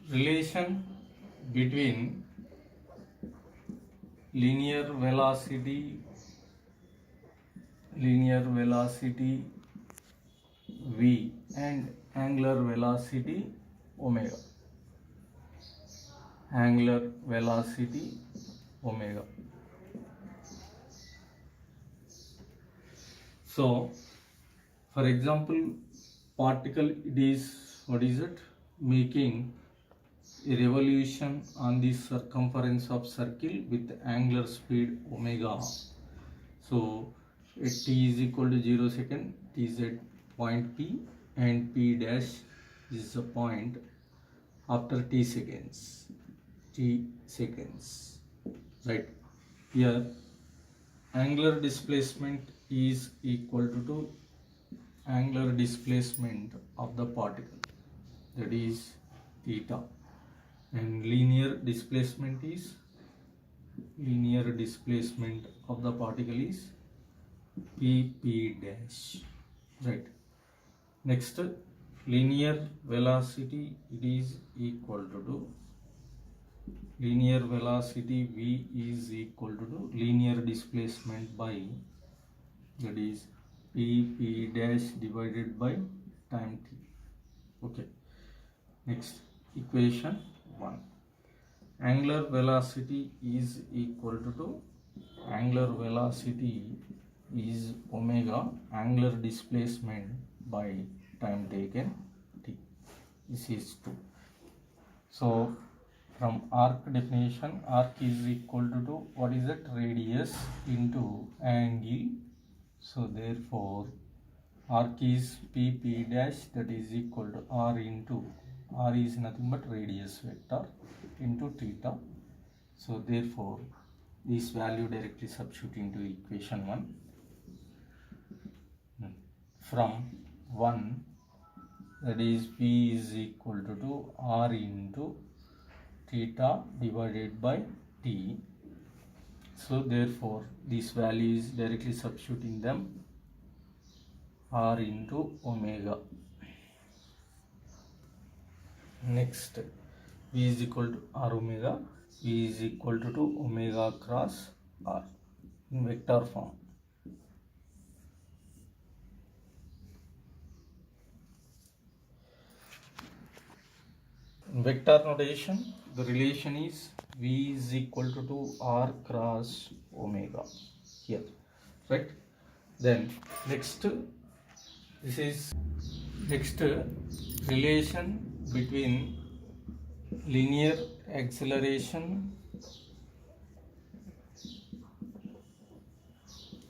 relation between linear velocity v and angular velocity omega. So for example, particle, it is, what is it, making a revolution on the circumference of circle with angular speed omega. So at t is equal to 0 second, t is at point P and P dash is the point after t seconds, right? Here angular displacement is equal to angular displacement of the particle, that is theta, and linear displacement of the particle is P dash, right? Next, linear velocity, it is equal to linear velocity v is equal to linear displacement by, that is P dash divided by time t. Okay. Next, equation 1. Angular velocity is equal to omega angular displacement by time taken t. This is 2. So from arc definition, arc is equal to what is it, radius into angle. So therefore arc is P dash, that is equal to r into, r is nothing but radius vector into theta. So therefore this value directly substitute into equation 1. From 1, that is P is equal to r into theta divided by t. So therefore this value is directly substituting them, r into omega. Next, v is equal to r omega, v is equal to omega cross r in vector form. In vector notation, the relation is v is equal to r cross omega here, right? Then next, this is relation between linear acceleration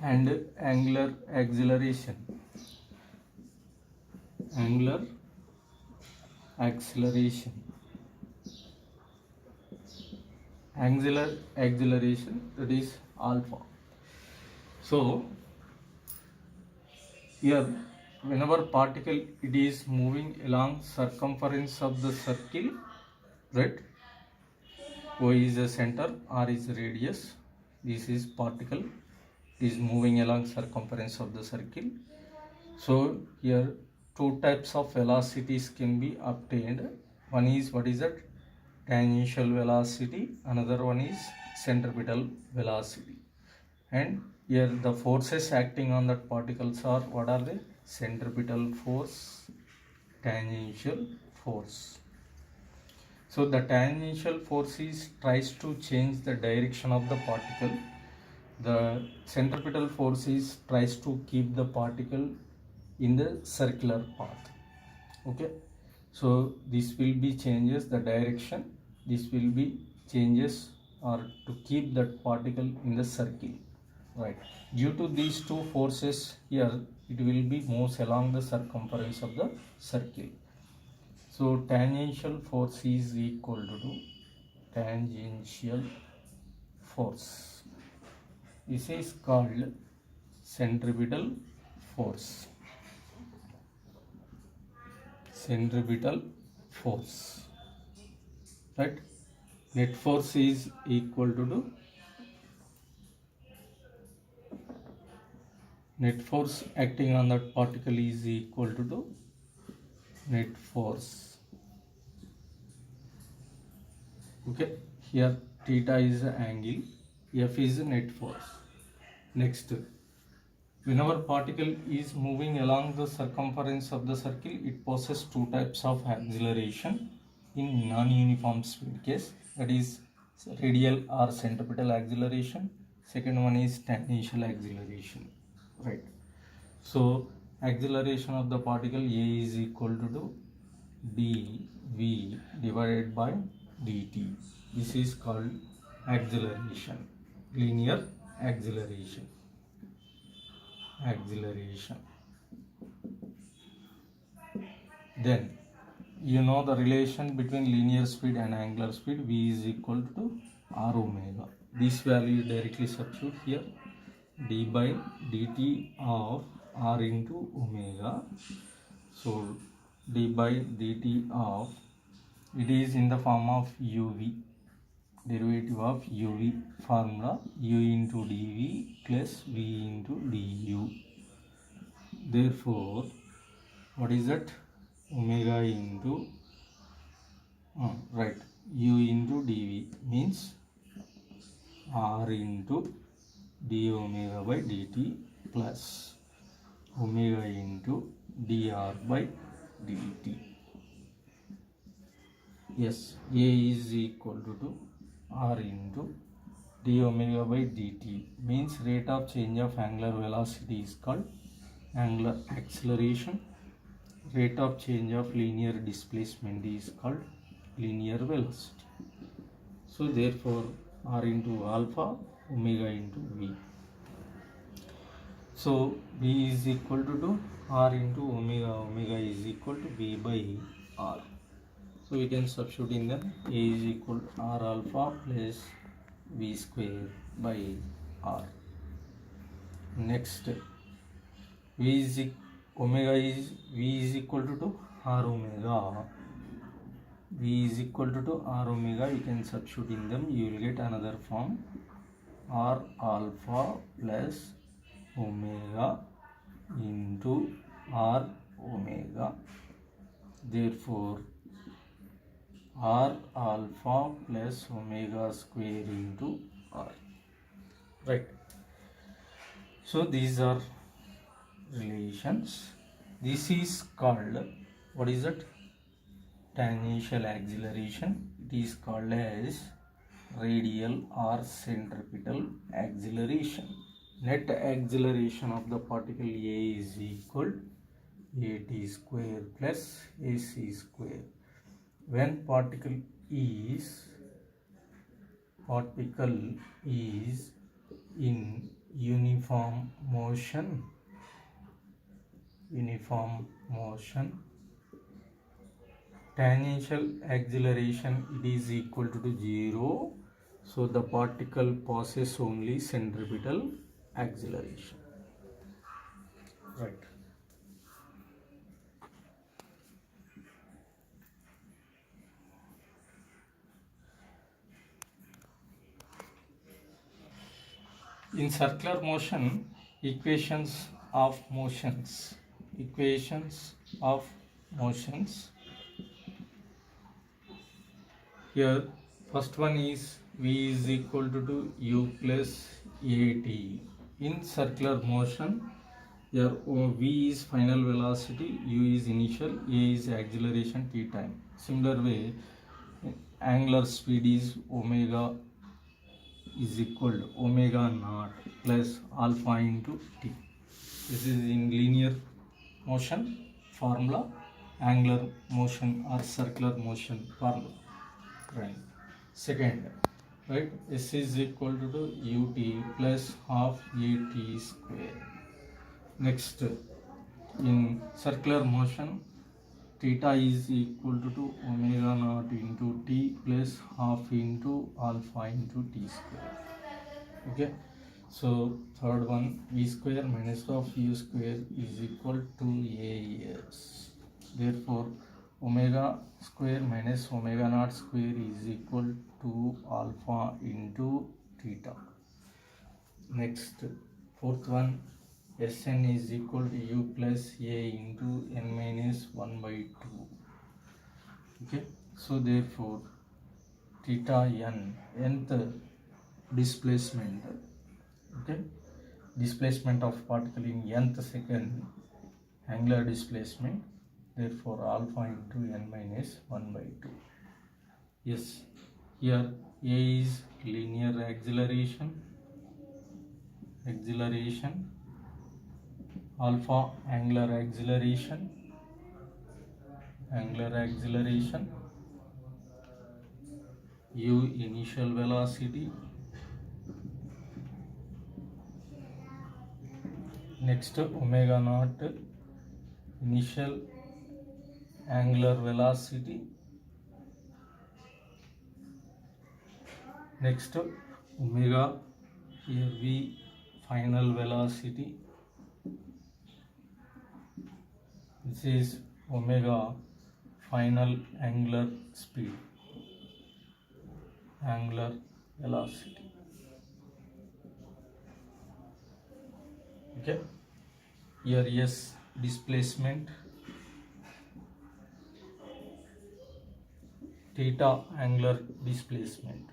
and angular acceleration. Angular acceleration, that is alpha. So here, whenever particle it is moving along circumference of the circle, right? O is the center, r is the radius. This is particle is moving along circumference of the circle. So here two types of velocities can be obtained. One is, what is that, tangential velocity, another one is centripetal velocity. And here the forces acting on that particles are, what are they? Centripetal force, tangential force. So the tangential force tries to change the direction of the particle. The centripetal force tries to keep the particle in the circular path. Okay. So this will be changes the direction. This will be changes or to keep that particle in the circle. Right. Due to these two forces here, it will be moves along the circumference of the circle. So tangential force is equal to tangential force. This is called centripetal force. Centripetal force. Right. Net force is equal to net force acting on that particle is equal to net force Okay, here theta is the angle, F is net force. Next, whenever particle is moving along the circumference of the circle, it possesses two types of acceleration in non-uniform speed case, that is radial or centripetal acceleration. Second one is tangential acceleration, right? So acceleration of the particle A is equal to dv divided by dt. This is called acceleration, linear acceleration. Then you know the relation between linear speed and angular speed, v is equal to r omega. This value directly substitute here, d by dt of r into omega. So d by dt of, it is in the form of uv, derivative of uv formula, u into dv plus v into du. Therefore what is that? Omega into right, u into dv means r into d omega by dt plus omega into dr by dt. Yes, a is equal to r into d omega by dt means rate of change of angular velocity is called angular acceleration. Rate of change of linear displacement is called linear velocity. So therefore r into alpha, omega into v. So v is equal to r into omega, omega is equal to v by r. So we can substitute in them. A is equal to r alpha plus v square by r. Next, v is omega is v is equal to r omega. V is equal to r omega. You can substitute in them. You will get another form, r alpha plus omega into r omega. Therefore r alpha plus omega square into r, right? So these are relations. This is called, what is it? Tangential acceleration. It is called as radial or centripetal acceleration. Net acceleration of the particle A is equal at square plus ac square. When particle is in uniform motion, tangential acceleration, it is equal to 0. So the particle possesses only centripetal acceleration, right? In circular motion, equations of motions. Here first one is v is equal to u plus at. In circular motion, here v is final velocity, u is initial, a is acceleration, t time. Similar way, angular speed is omega is equal to omega naught plus alpha into t. This is in linear motion formula, angular motion or circular motion formula, right? Second, right, s is equal to ut plus half at square. Next, in circular motion, theta is equal to omega naught into t plus half into alpha into t square. Okay, so third one, v square minus of u square is equal to as. Therefore omega square minus omega naught square is equal to alpha into theta. Next, fourth one, Sn is equal to u plus a into n minus 1 by 2. Okay, so therefore theta n, nth displacement, okay, displacement of particle in nth second, angular displacement, therefore alpha into n minus 1 by 2. Yes, here a is linear acceleration, alpha angular acceleration, u initial velocity, next omega naught initial angular velocity, next omega, here v final velocity, this is omega final angular speed, angular velocity. Okay, here yes, displacement, theta angular displacement,